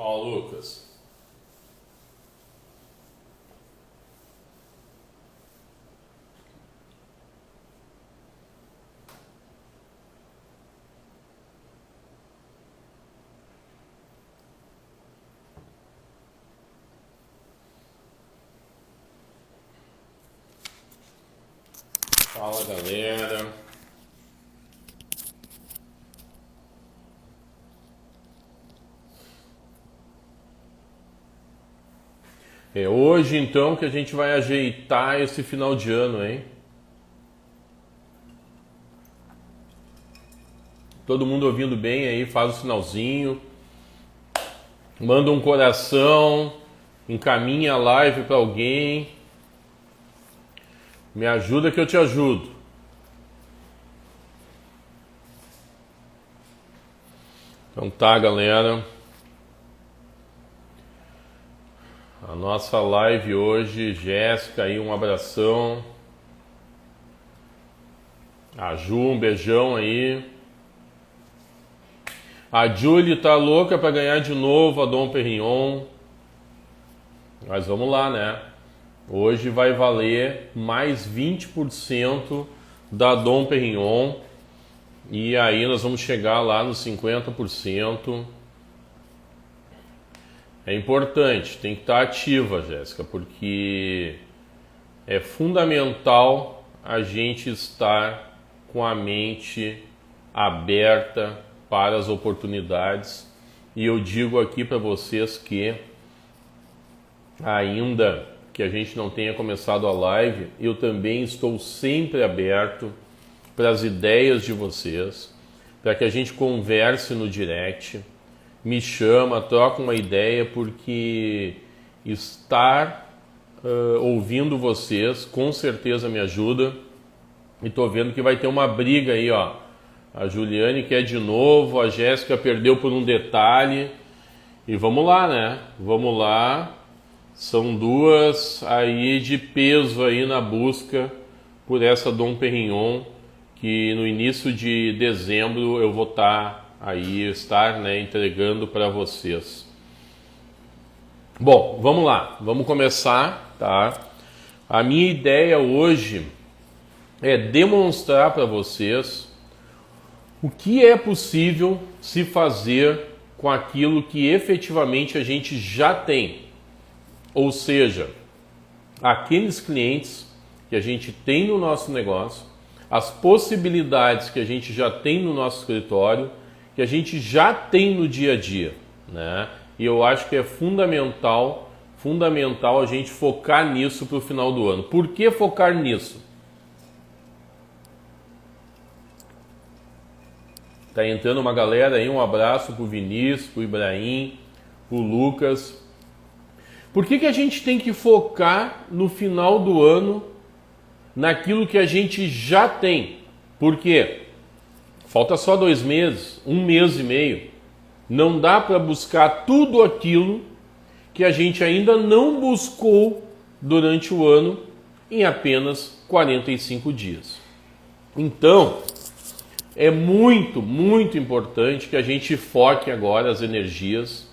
Fala, Lucas. Fala, galera. É hoje então que a gente vai ajeitar esse final de ano, hein? Todo mundo ouvindo bem aí, faz o sinalzinho, manda um coração, encaminha a live para alguém. Me ajuda que eu te ajudo. Então tá, galera. A nossa live hoje, Jéssica aí, um abração. A Ju, um beijão aí. A Julie tá louca para ganhar de novo a Dom Perignon. Mas vamos lá, né? Hoje vai valer mais 20% da Dom Perignon. E aí nós vamos chegar lá nos 50%. É importante, tem que estar ativa, Jéssica, porque é fundamental a gente estar com a mente aberta para as oportunidades. E eu digo aqui para vocês que, ainda que a gente não tenha começado a live, eu também estou sempre aberto para as ideias de vocês, para que a gente converse no direct. Me chama, troca uma ideia, porque estar ouvindo vocês com certeza me ajuda. E tô vendo que vai ter uma briga aí, ó. A Juliane quer de novo, a Jéssica perdeu por um detalhe. E vamos lá, né? Vamos lá. São duas aí de peso aí na busca por essa Dom Perignon, que no início de dezembro eu vou estar né, entregando para vocês. Bom, vamos lá, vamos começar, tá? A minha ideia hoje é demonstrar para vocês o que é possível se fazer com aquilo que efetivamente a gente já tem. Ou seja, aqueles clientes que a gente tem no nosso negócio, as possibilidades que a gente já tem no nosso escritório, que a gente já tem no dia a dia, né? E eu acho que é fundamental a gente focar nisso para o final do ano. Por que focar nisso? Tá entrando uma galera aí, um abraço pro Vinícius, pro Ibrahim, pro Lucas. Por que a gente tem que focar no final do ano naquilo que a gente já tem? Por quê? Falta só 2 meses, 1 mês e meio. Não dá para buscar tudo aquilo que a gente ainda não buscou durante o ano em apenas 45 dias. Então, é muito, muito importante que a gente foque agora as energias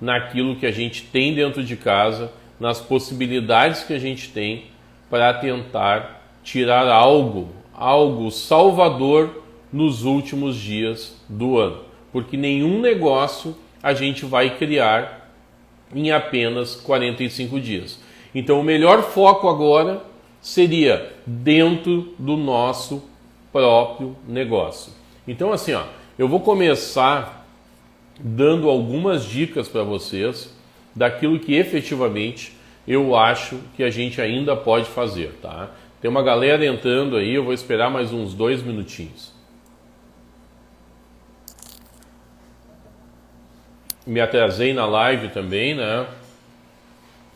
naquilo que a gente tem dentro de casa, nas possibilidades que a gente tem para tentar tirar algo salvador nos últimos dias do ano, porque nenhum negócio a gente vai criar em apenas 45 dias. Então o melhor foco agora seria dentro do nosso próprio negócio. Então assim, ó, eu vou começar dando algumas dicas para vocês daquilo que efetivamente eu acho que a gente ainda pode fazer, tá? Tem uma galera entrando aí, eu vou esperar mais uns 2 minutinhos. Me atrasei na live também, né?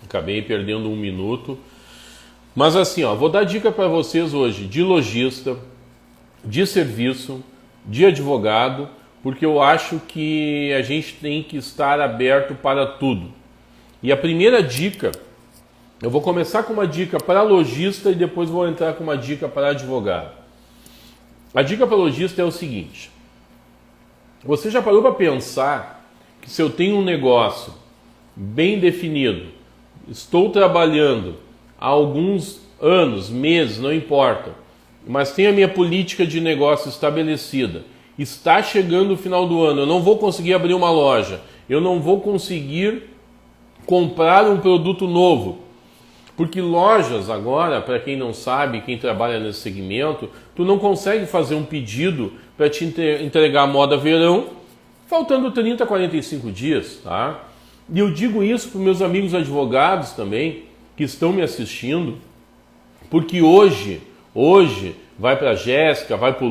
Acabei perdendo 1 minuto. Mas assim, ó, vou dar dica para vocês hoje de lojista, de serviço, de advogado, porque eu acho que a gente tem que estar aberto para tudo. E a primeira dica, eu vou começar com uma dica para lojista e depois vou entrar com uma dica para advogado. A dica para lojista é o seguinte: você já parou para pensar que se eu tenho um negócio bem definido, estou trabalhando há alguns anos, meses, não importa, mas tenho a minha política de negócio estabelecida, está chegando o final do ano, eu não vou conseguir abrir uma loja, eu não vou conseguir comprar um produto novo, porque lojas agora, para quem não sabe, quem trabalha nesse segmento, tu não consegue fazer um pedido para te entregar a moda verão, faltando 30, 45 dias, tá? E eu digo isso para os meus amigos advogados também, que estão me assistindo, porque hoje vai para a Jéssica, vai para o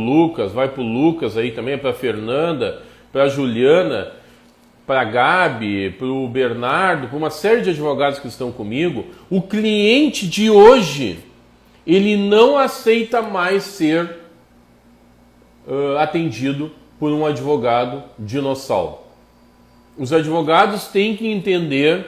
Lucas aí também, para a Fernanda, para a Juliana, para a Gabi, para o Bernardo, para uma série de advogados que estão comigo, o cliente de hoje, ele não aceita mais ser atendido por um advogado dinossauro. Os advogados têm que entender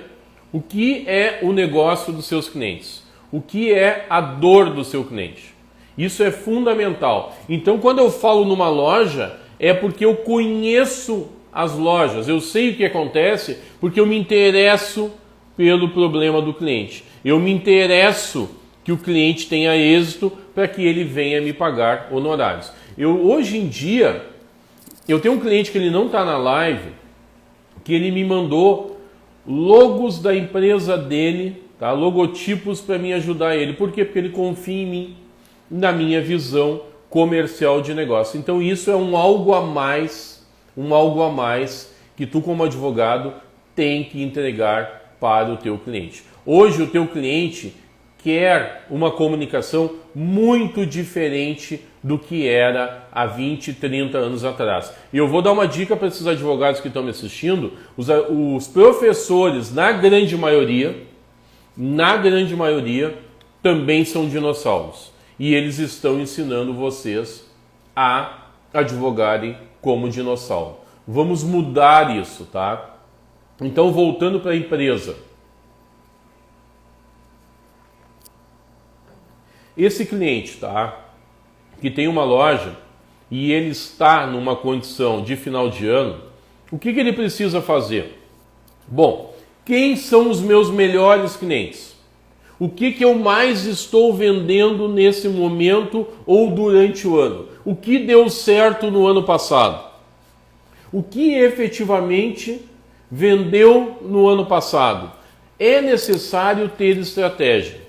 o que é o negócio dos seus clientes, o que é a dor do seu cliente. Isso é fundamental. Então, quando eu falo numa loja, é porque eu conheço as lojas, eu sei o que acontece porque eu me interesso pelo problema do cliente. Eu me interesso que o cliente tenha êxito para que ele venha me pagar honorários. Hoje em dia, eu tenho um cliente que ele não está na live, que ele me mandou logos da empresa dele, tá? Logotipos para me ajudar ele. Por quê? Porque ele confia em mim, na minha visão comercial de negócio. Então isso é um algo a mais que tu como advogado tem que entregar para o teu cliente. Hoje o teu cliente quer uma comunicação muito diferente do que era há 20, 30 anos atrás. E eu vou dar uma dica para esses advogados que estão me assistindo. Os professores, na grande maioria, também são dinossauros. E eles estão ensinando vocês a advogarem como dinossauro. Vamos mudar isso, tá? Então, voltando para a empresa. Esse cliente, tá? Que tem uma loja e ele está numa condição de final de ano, o que ele precisa fazer? Bom, quem são os meus melhores clientes? O que eu mais estou vendendo nesse momento ou durante o ano? O que deu certo no ano passado? O que efetivamente vendeu no ano passado? É necessário ter estratégia.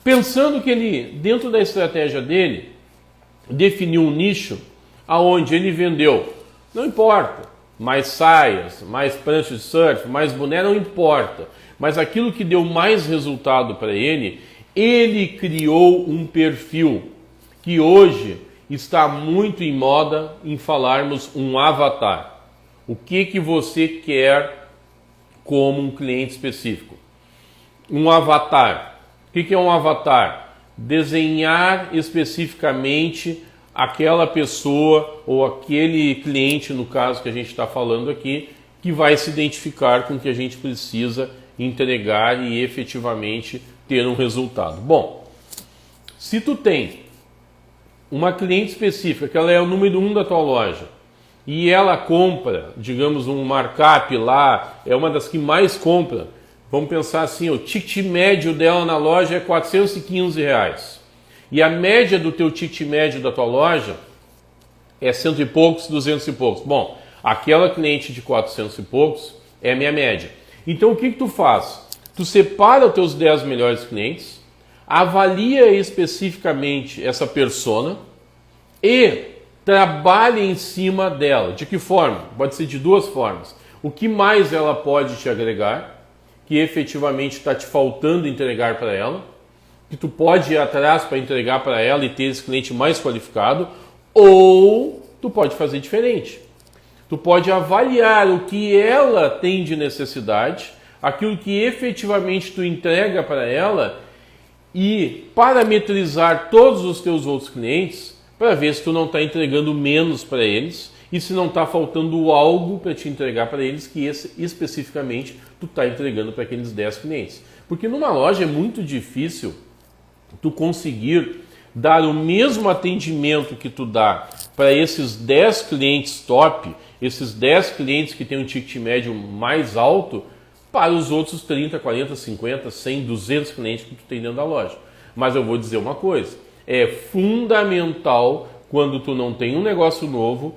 Pensando que ele, dentro da estratégia dele, definiu um nicho aonde ele vendeu, não importa, mais saias, mais prancha de surf, mais boné, não importa. Mas aquilo que deu mais resultado para ele, ele criou um perfil que hoje está muito em moda em falarmos um avatar. O que você quer como um cliente específico? Um avatar. O que é um avatar? Desenhar especificamente aquela pessoa ou aquele cliente, no caso que a gente está falando aqui, que vai se identificar com o que a gente precisa entregar e efetivamente ter um resultado. Bom, se tu tem uma cliente específica, que ela é o número 1 da tua loja, e ela compra, digamos, um markup lá, é uma das que mais compra, vamos pensar assim, o ticket médio dela na loja é R$415. E a média do teu ticket médio da tua loja é 100 e poucos, 200 e poucos. Bom, aquela cliente de 400 e poucos é a minha média. Então o que tu faz? Tu separa os teus 10 melhores clientes, avalia especificamente essa persona e trabalha em cima dela. De que forma? Pode ser de duas formas. O que mais ela pode te agregar, que efetivamente está te faltando entregar para ela, que tu pode ir atrás para entregar para ela e ter esse cliente mais qualificado, ou tu pode fazer diferente. Tu pode avaliar o que ela tem de necessidade, aquilo que efetivamente tu entrega para ela e parametrizar todos os teus outros clientes para ver se tu não está entregando menos para eles e se não está faltando algo para te entregar para eles que especificamente tu está entregando para aqueles 10 clientes. Porque numa loja é muito difícil tu conseguir dar o mesmo atendimento que tu dá para esses 10 clientes top, esses 10 clientes que têm um ticket médio mais alto para os outros 30, 40, 50, 100, 200 clientes que tu tem dentro da loja. Mas eu vou dizer uma coisa, é fundamental quando tu não tem um negócio novo,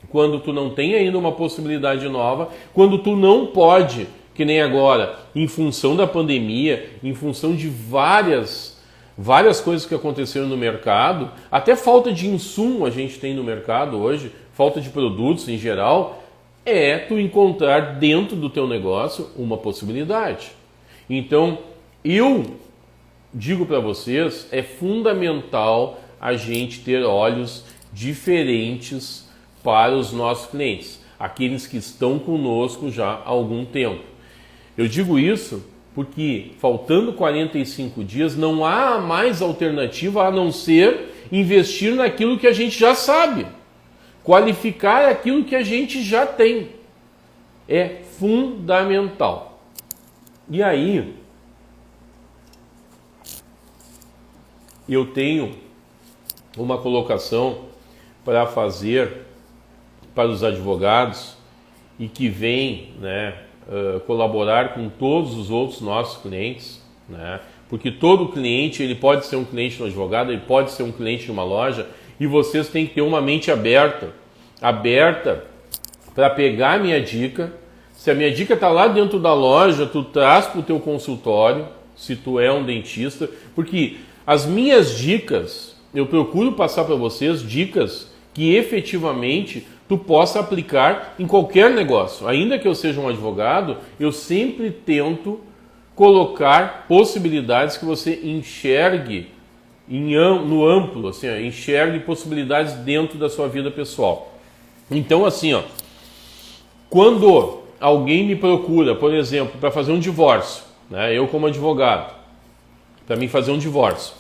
quando tu não tem ainda uma possibilidade nova, quando tu não pode, que nem agora, em função da pandemia, em função de várias coisas que aconteceram no mercado, até falta de insumo a gente tem no mercado hoje, falta de produtos em geral, é tu encontrar dentro do teu negócio uma possibilidade. Então, eu digo para vocês, é fundamental a gente ter olhos diferentes para os nossos clientes, aqueles que estão conosco já há algum tempo. Eu digo isso porque, faltando 45 dias, não há mais alternativa a não ser investir naquilo que a gente já sabe, qualificar aquilo que a gente já tem. É fundamental. E aí, eu tenho uma colocação para fazer para os advogados e que vem, colaborar com todos os outros nossos clientes, porque todo cliente ele pode ser um cliente do advogado, ele pode ser um cliente de uma loja, e vocês têm que ter uma mente aberta para pegar a minha dica. Se a minha dica está lá dentro da loja, tu traz para o teu consultório, se tu é um dentista, porque as minhas dicas, eu procuro passar para vocês dicas que efetivamente tu possa aplicar em qualquer negócio. Ainda que eu seja um advogado, eu sempre tento colocar possibilidades que você enxergue no amplo, assim, enxergue possibilidades dentro da sua vida pessoal. Então, assim, quando alguém me procura, por exemplo, para fazer um divórcio, eu como advogado, para mim fazer um divórcio,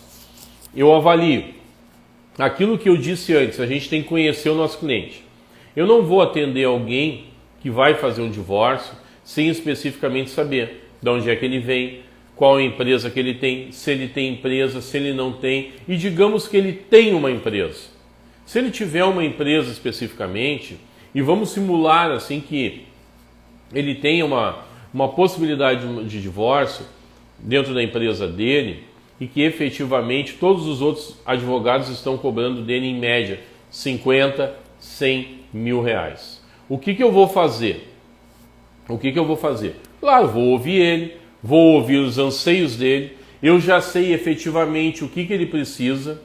eu avalio aquilo que eu disse antes, a gente tem que conhecer o nosso cliente. Eu não vou atender alguém que vai fazer um divórcio sem especificamente saber de onde é que ele vem, qual a empresa que ele tem, se ele tem empresa, se ele não tem, e digamos que ele tem uma empresa. Se ele tiver uma empresa especificamente, e vamos simular assim que ele tenha uma possibilidade de divórcio dentro da empresa dele, e que efetivamente todos os outros advogados estão cobrando dele em média 50, 100 mil reais. O que eu vou fazer? Claro, vou ouvir ele, vou ouvir os anseios dele, eu já sei efetivamente o que ele precisa,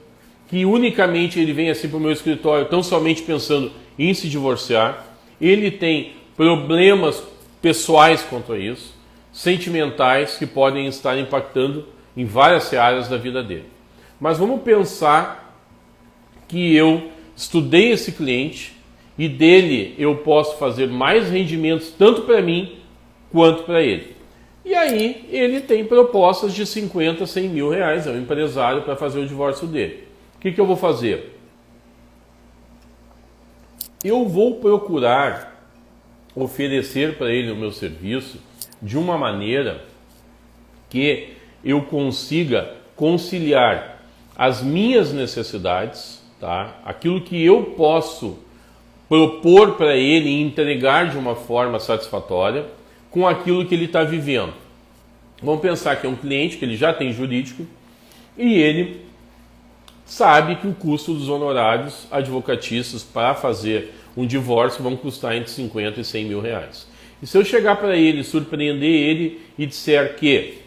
que unicamente ele vem assim para o meu escritório tão somente pensando em se divorciar, ele tem problemas pessoais quanto a isso, sentimentais que podem estar impactando em várias áreas da vida dele. Mas vamos pensar que eu estudei esse cliente e dele eu posso fazer mais rendimentos tanto para mim quanto para ele. E aí ele tem propostas de 50, 100 mil reais, é um empresário para fazer o divórcio dele. O que eu vou fazer? Eu vou procurar oferecer para ele o meu serviço de uma maneira que eu consiga conciliar as minhas necessidades, aquilo que eu posso propor para ele e entregar de uma forma satisfatória com aquilo que ele está vivendo. Vamos pensar que é um cliente que ele já tem jurídico e ele sabe que o custo dos honorários advocatícios para fazer um divórcio vão custar entre 50 e 100 mil reais. E se eu chegar para ele, surpreender ele e disser que,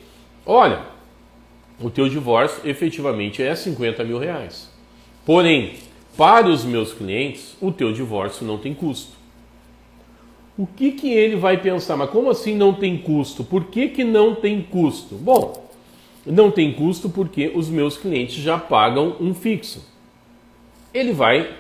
olha, o teu divórcio efetivamente é 50 mil reais. Porém, para os meus clientes, o teu divórcio não tem custo. O que ele vai pensar? Mas como assim não tem custo? Por que não tem custo? Bom, não tem custo porque os meus clientes já pagam um fixo. Ele vai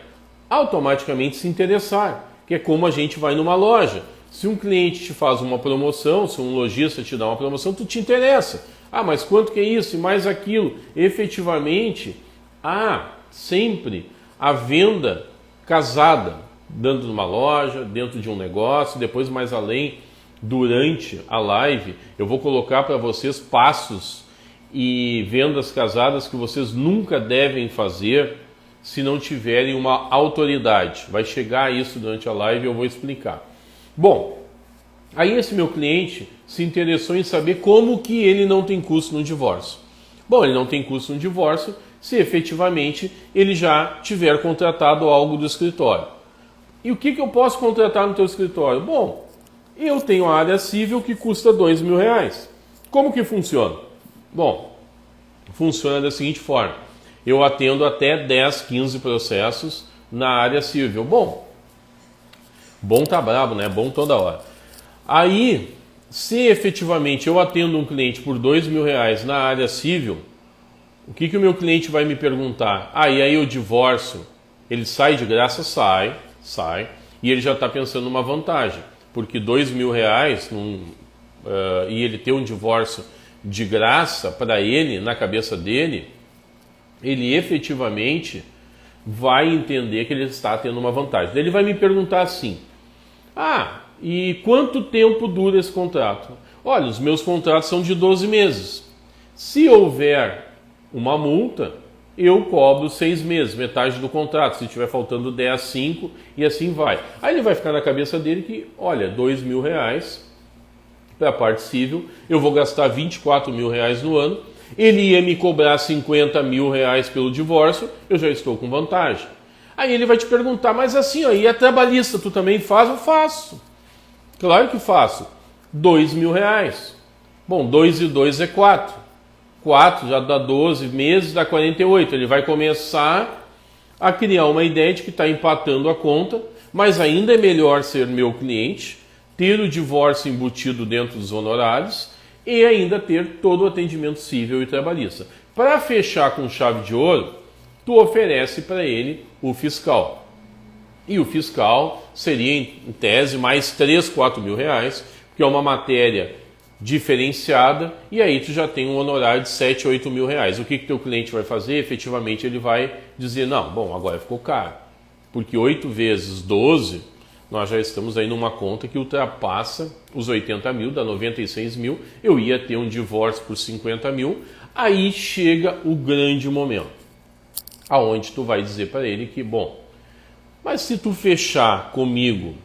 automaticamente se interessar, que é como a gente vai numa loja. Se um cliente te faz uma promoção, se um lojista te dá uma promoção, tu te interessa. Ah, mas quanto que é isso e mais aquilo? Efetivamente, há sempre a venda casada, dentro de uma loja, dentro de um negócio, depois mais além, durante a live, eu vou colocar para vocês passos e vendas casadas que vocês nunca devem fazer se não tiverem uma autoridade. Vai chegar isso durante a live e eu vou explicar. Bom, aí esse meu cliente se interessou em saber como que ele não tem custo no divórcio. Bom, ele não tem custo no divórcio se efetivamente ele já tiver contratado algo do escritório. E o que eu posso contratar no teu escritório? Bom, eu tenho a área civil que custa R$2.000. Como que funciona? Bom, funciona da seguinte forma. Eu atendo até 10, 15 processos na área civil. Bom tá brabo, né? Bom toda hora. Aí, se efetivamente eu atendo um cliente por R$2.000 na área civil, o que o meu cliente vai me perguntar? E aí o divórcio, ele sai de graça? Sai. E ele já está pensando numa vantagem. Porque R$2.000 e ele ter um divórcio de graça para ele, na cabeça dele, ele efetivamente vai entender que ele está tendo uma vantagem. Ele vai me perguntar assim, e quanto tempo dura esse contrato? Olha, os meus contratos são de 12 meses. Se houver uma multa, eu cobro 6 meses, metade do contrato. Se estiver faltando 10, 5 e assim vai. Aí ele vai ficar na cabeça dele que, olha, R$2.000 para a parte civil, eu vou gastar R$24.000 no ano, ele ia me cobrar R$50.000 pelo divórcio, eu já estou com vantagem. Aí ele vai te perguntar, mas assim, e a trabalhista tu também faz? Eu faço. Claro que faço. R$2.000. Bom, 2 e 2 é 4. 4 já dá 12 meses, dá 48. Ele vai começar a criar uma ideia de que está empatando a conta, mas ainda é melhor ser meu cliente, ter o divórcio embutido dentro dos honorários e ainda ter todo o atendimento civil e trabalhista. Para fechar com chave de ouro, tu oferece para ele o fiscal. E o fiscal seria, em tese, mais R$3, R$4.000, que é uma matéria diferenciada, e aí tu já tem um honorário de R$7, R$8.000. O que teu cliente vai fazer? Efetivamente ele vai dizer, não, bom, agora ficou caro, porque 8 vezes 12, nós já estamos aí numa conta que ultrapassa os 80 mil, dá 96 mil, eu ia ter um divórcio por 50 mil, aí chega o grande momento, aonde tu vai dizer para ele que, bom, mas se tu fechar comigo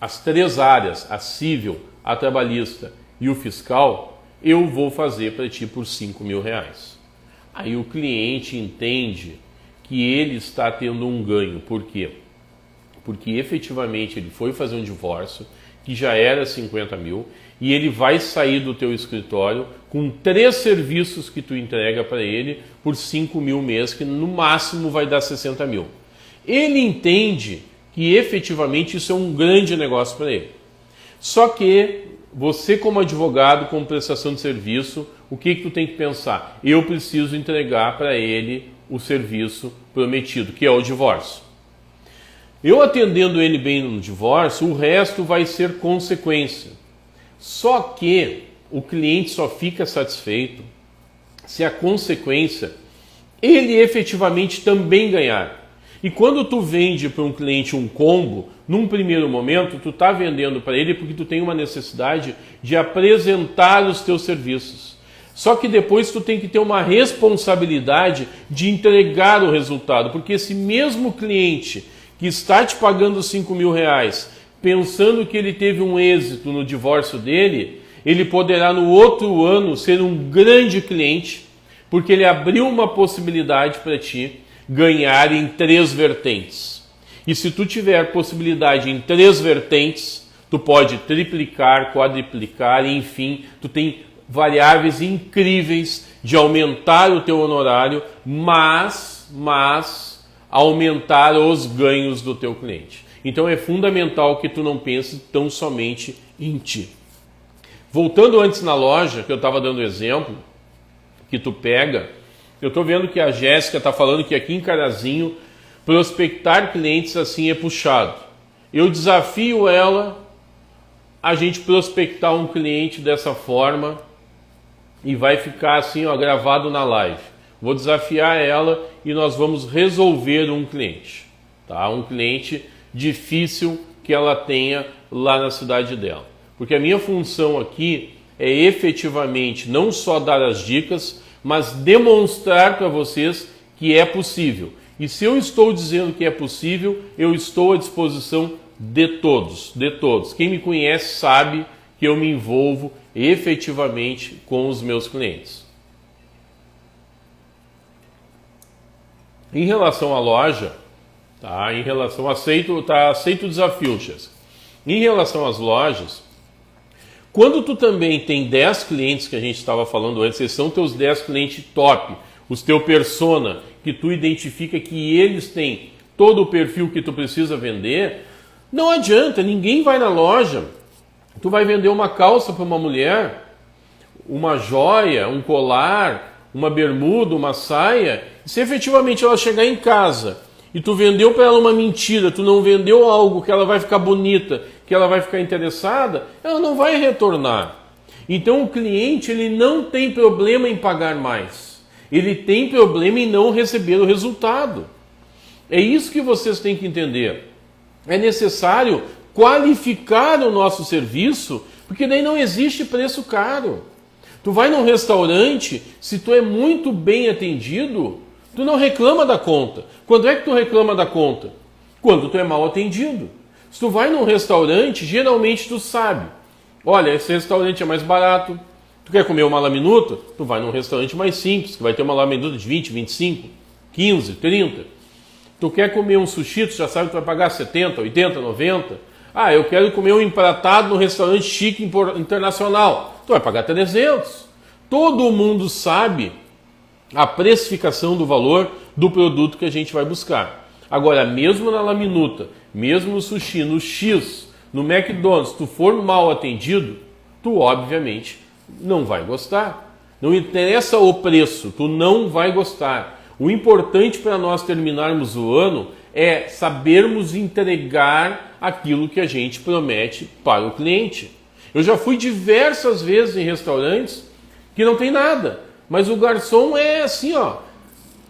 as 3 áreas, a civil, a trabalhista e o fiscal, eu vou fazer para ti por R$5.000. Aí o cliente entende que ele está tendo um ganho. Por quê? Porque efetivamente ele foi fazer um divórcio que já era 50 mil e ele vai sair do teu escritório com 3 serviços que tu entrega para ele por 5 mil mês, que no máximo vai dar 60 mil. Ele entende que efetivamente isso é um grande negócio para ele. Só que você, como advogado, como prestação de serviço, o que tu tem que pensar? Eu preciso entregar para ele o serviço prometido, que é o divórcio. Eu atendendo ele bem no divórcio, o resto vai ser consequência. Só que o cliente só fica satisfeito se a consequência ele efetivamente também ganhar. E quando tu vende para um cliente um combo, num primeiro momento, tu está vendendo para ele porque tu tem uma necessidade de apresentar os teus serviços. Só que depois tu tem que ter uma responsabilidade de entregar o resultado, porque esse mesmo cliente que está te pagando R$5.000, pensando que ele teve um êxito no divórcio dele, ele poderá no outro ano ser um grande cliente, porque ele abriu uma possibilidade para ti ganhar em 3 vertentes. E se tu tiver possibilidade em 3 vertentes, tu pode triplicar, quadriplicar, enfim, tu tem variáveis incríveis de aumentar o teu honorário, mas aumentar os ganhos do teu cliente. Então é fundamental que tu não pense tão somente em ti. Voltando antes na loja, que eu estava dando exemplo, que tu pega, eu estou vendo que a Jéssica está falando que aqui em Carazinho, prospectar clientes assim é puxado. Eu desafio ela a gente prospectar um cliente dessa forma e vai ficar assim, ó, gravado na live. Vou desafiar ela e nós vamos resolver um cliente, tá? Um cliente difícil que ela tenha lá na cidade dela. Porque a minha função aqui é efetivamente não só dar as dicas, mas demonstrar para vocês que é possível. E se eu estou dizendo que é possível, eu estou à disposição de todos, de todos. Quem me conhece sabe que eu me envolvo efetivamente com os meus clientes. Em relação à loja, tá? Em relação aceito o desafio, Jéssica. Em relação às lojas, quando tu também tem 10 clientes que a gente estava falando antes, esses são teus 10 clientes top, os teu persona, que tu identifica que eles têm todo o perfil que tu precisa vender, não adianta, ninguém vai na loja. Tu vai vender uma calça para uma mulher, uma joia, um colar, uma bermuda, uma saia, se efetivamente ela chegar em casa e tu vendeu para ela uma mentira, tu não vendeu algo que ela vai ficar bonita, que ela vai ficar interessada, ela não vai retornar. Então o cliente ele não tem problema em pagar mais, ele tem problema em não receber o resultado. É isso que vocês têm que entender. É necessário qualificar o nosso serviço, porque daí não existe preço caro. Tu vai num restaurante, se tu é muito bem atendido, tu não reclama da conta. Quando é que tu reclama da conta? Quando tu é mal atendido. Se tu vai num restaurante, geralmente tu sabe. Olha, esse restaurante é mais barato. Tu quer comer uma laminuta? Tu vai num restaurante mais simples, que vai ter uma laminuta de 20, 25, 15, 30. Tu quer comer um sushi, tu já sabe que tu vai pagar 70, 80, 90. Ah, eu quero comer um empratado no restaurante chique internacional. Tu vai pagar 300. Todo mundo sabe a precificação do valor do produto que a gente vai buscar. Agora, mesmo na laminuta, mesmo no sushi, no X, no McDonald's, tu for mal atendido, tu obviamente não vai gostar. Não interessa o preço, tu não vai gostar. O importante para nós terminarmos o ano é sabermos entregar aquilo que a gente promete para o cliente. Eu já fui diversas vezes em restaurantes que não tem nada, mas o garçom é assim, ó,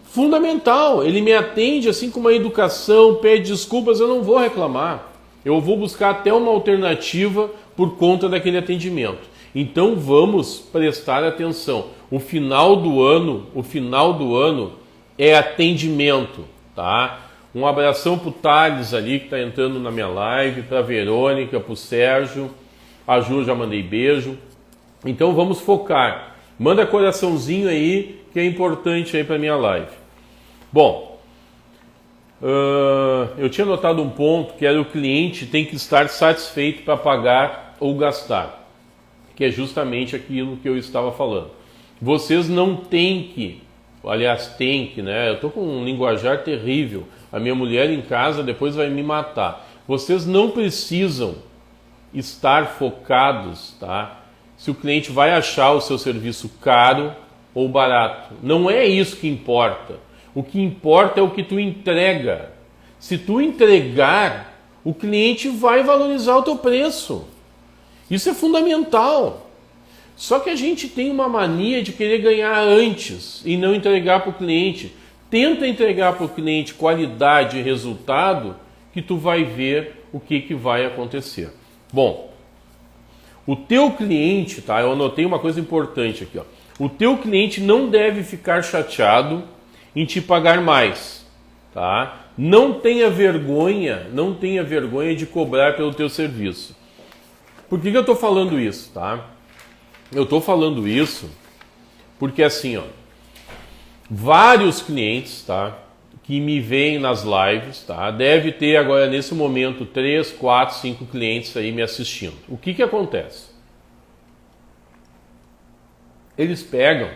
fundamental. Ele me atende assim com uma educação, pede desculpas, eu não vou reclamar. Eu vou buscar até uma alternativa por conta daquele atendimento. Então vamos prestar atenção. O final do ano é atendimento, tá? Um abração pro Thales ali que está entrando na minha live, para a Verônica, para o Sérgio, a Ju já mandei beijo. Então vamos focar. Manda coraçãozinho aí que é importante aí para minha live. Bom, eu tinha notado um ponto que era o cliente tem que estar satisfeito para pagar ou gastar, que é justamente aquilo que eu estava falando. Vocês não têm que, aliás, tem que, né? Eu estou com um linguajar terrível. A minha mulher em casa depois vai me matar. Vocês não precisam estar focados, tá? Se o cliente vai achar o seu serviço caro ou barato. Não é isso que importa. O que importa é o que tu entrega. Se tu entregar, o cliente vai valorizar o teu preço. Isso é fundamental. Só que a gente tem uma mania de querer ganhar antes e não entregar para o cliente. Tenta entregar para o cliente qualidade e resultado que tu vai ver o que vai acontecer. Bom, o teu cliente, tá? Eu anotei uma coisa importante aqui, ó. O teu cliente não deve ficar chateado em te pagar mais, tá? Não tenha vergonha de cobrar pelo teu serviço. Por que eu estou falando isso, tá? Eu estou falando isso porque assim, ó, vários clientes, tá, que me veem nas lives, tá, deve ter agora nesse momento 3, 4, 5 clientes aí me assistindo. O que acontece? Eles pegam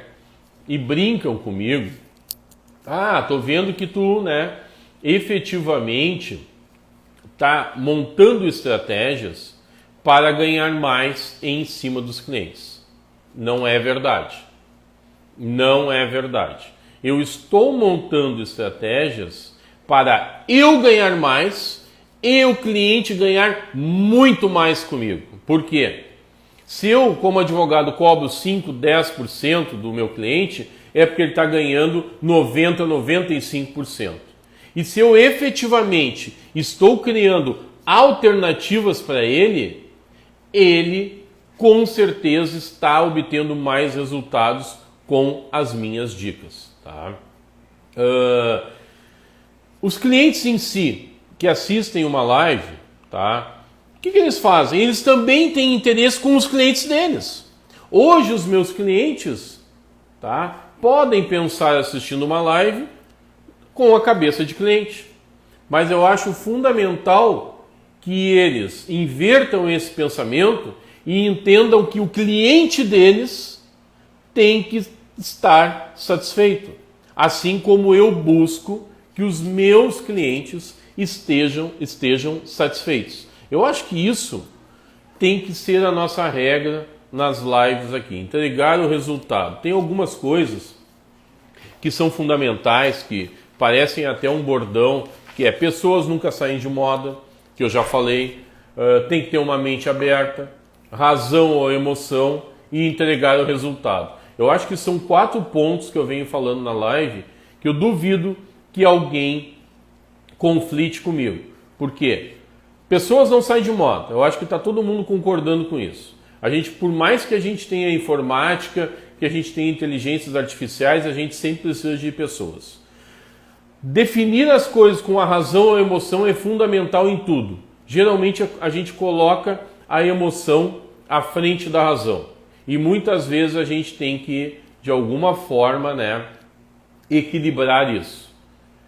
e brincam comigo. Ah, tô vendo que tu, né, efetivamente tá montando estratégias para ganhar mais em cima dos clientes. Não é verdade. Não é verdade. Eu estou montando estratégias para eu ganhar mais e o cliente ganhar muito mais comigo. Por quê? Se eu, como advogado, cobro 5, 10% do meu cliente, é porque ele está ganhando 90%, 95%. E se eu efetivamente estou criando alternativas para ele com certeza está obtendo mais resultados com as minhas dicas, tá? Os clientes em si que assistem uma live, tá? O que eles fazem? Eles também têm interesse com os clientes deles. Hoje os meus clientes, tá, podem pensar assistindo uma live com a cabeça de cliente. Mas eu acho fundamental que eles invertam esse pensamento e entendam que o cliente deles tem que estar satisfeito. Assim como eu busco que os meus clientes estejam satisfeitos. Eu acho que isso tem que ser a nossa regra nas lives aqui. Entregar o resultado. Tem algumas coisas que são fundamentais, que parecem até um bordão, que é pessoas nunca saem de moda, que eu já falei, tem que ter uma mente aberta, razão ou emoção e entregar o resultado. Eu acho que são 4 pontos que eu venho falando na live que eu duvido que alguém conflite comigo. Por quê? Pessoas não saem de moda. Eu acho que está todo mundo concordando com isso. A gente, por mais que a gente tenha informática, que a gente tenha inteligências artificiais, a gente sempre precisa de pessoas. Definir as coisas com a razão ou a emoção é fundamental em tudo. Geralmente a gente coloca a emoção à frente da razão. E muitas vezes a gente tem que, de alguma forma, né, equilibrar isso.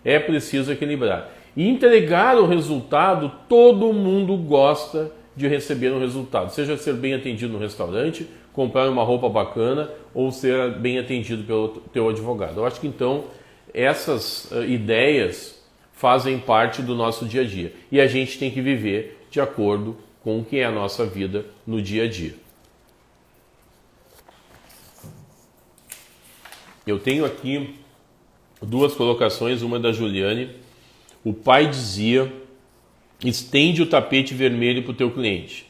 É preciso equilibrar. E entregar o resultado, todo mundo gosta de receber um resultado. Seja ser bem atendido no restaurante, comprar uma roupa bacana ou ser bem atendido pelo teu advogado. Eu acho que então essas ideias fazem parte do nosso dia a dia. E a gente tem que viver de acordo com o que é a nossa vida no dia a dia. Eu tenho aqui 2 colocações, uma da Juliane. O pai dizia: estende o tapete vermelho para o teu cliente.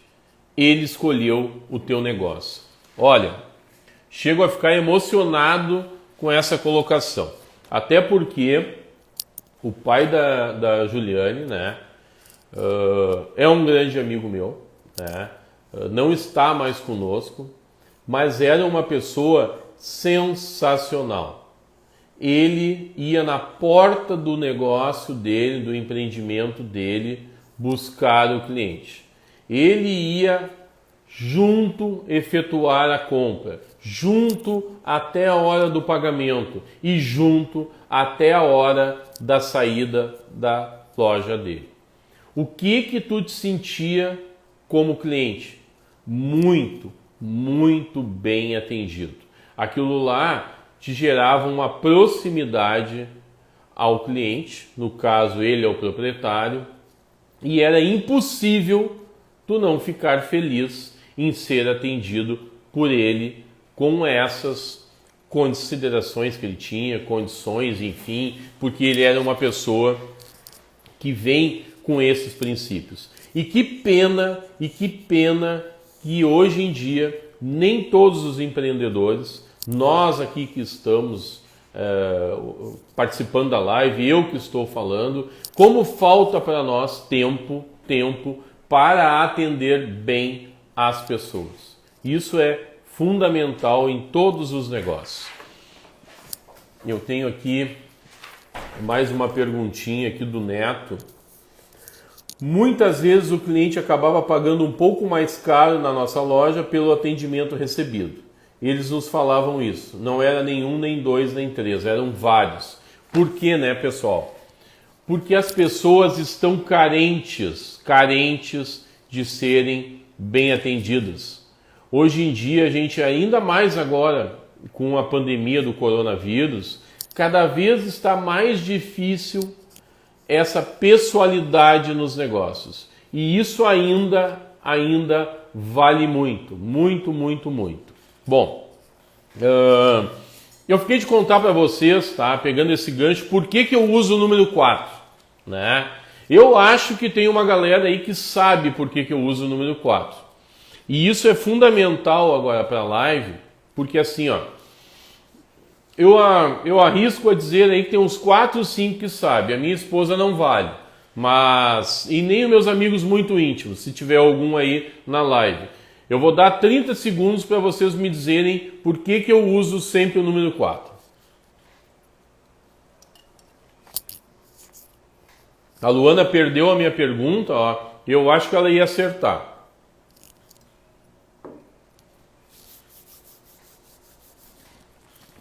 Ele escolheu o teu negócio. Olha, chego a ficar emocionado com essa colocação. Até porque o pai da Juliane, né, é um grande amigo meu, né, não está mais conosco, mas era uma pessoa sensacional. Ele ia na porta do negócio dele, do empreendimento dele, buscar o cliente. Ele ia junto efetuar a compra, junto até a hora do pagamento e junto até a hora da saída da loja dele. O que tu te sentia como cliente? Muito, muito bem atendido. Aquilo lá te gerava uma proximidade ao cliente, no caso ele é o proprietário, e era impossível tu não ficar feliz em ser atendido por ele com essas considerações que ele tinha, condições, enfim, porque ele era uma pessoa que vem com esses princípios. E que pena que hoje em dia nem todos os empreendedores, nós aqui que estamos participando da live, eu que estou falando, como falta para nós tempo para atender bem as pessoas. Isso é fundamental em todos os negócios. Eu tenho aqui mais uma perguntinha aqui do Neto. Muitas vezes o cliente acabava pagando um pouco mais caro na nossa loja pelo atendimento recebido. Eles nos falavam isso. Não era nenhum, nem 2, nem 3, eram vários. Por quê, né, pessoal? Porque as pessoas estão carentes de serem bem atendidas. Hoje em dia, a gente, ainda mais agora com a pandemia do coronavírus, cada vez está mais difícil essa pessoalidade nos negócios. E isso ainda vale muito. Bom, eu fiquei de contar para vocês, tá, pegando esse gancho, por que eu uso o número 4, né? Eu acho que tem uma galera aí que sabe por que eu uso o número 4. E isso é fundamental agora para a live, porque assim, ó, eu arrisco a dizer aí que tem uns 4 ou 5 que sabem. A minha esposa não vale, mas e nem os meus amigos muito íntimos, se tiver algum aí na live. Eu vou dar 30 segundos para vocês me dizerem por que eu uso sempre o número 4. A Luana perdeu a minha pergunta, ó. Eu acho que ela ia acertar.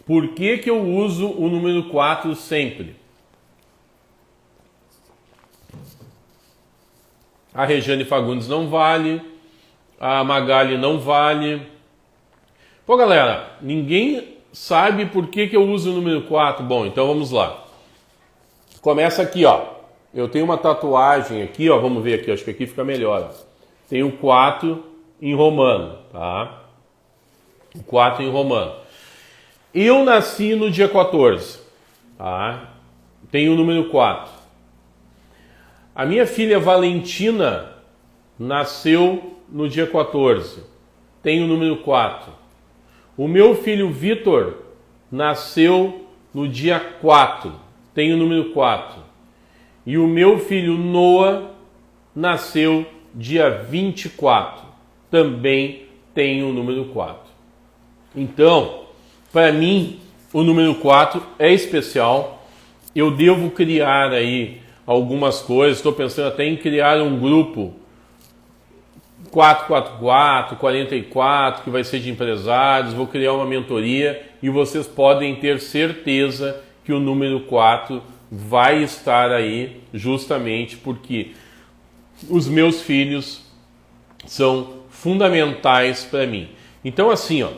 Por que que eu uso o número 4 sempre? A Regiane Fagundes não vale, a Magali não vale. Pô, galera, ninguém sabe por que que eu uso o número 4? Bom, então vamos lá. Começa aqui, ó. Eu tenho uma tatuagem aqui, ó. Vamos ver aqui, acho que aqui fica melhor. Ó. Tem o 4 em romano, tá? O 4 em romano. Eu nasci no dia 14, tá? Tem o número 4. A minha filha Valentina nasceu no dia 14. Tem o número 4. O meu filho Vitor nasceu no dia 4. Tem o número 4. E o meu filho Noah nasceu dia 24. Também tem o número 4. Então, para mim, o número 4 é especial. Eu devo criar aí algumas coisas. Estou pensando até em criar um grupo 444, 44, que vai ser de empresários. Vou criar uma mentoria e vocês podem ter certeza que o número 4 vai estar aí justamente porque os meus filhos são fundamentais para mim. Então assim, ó,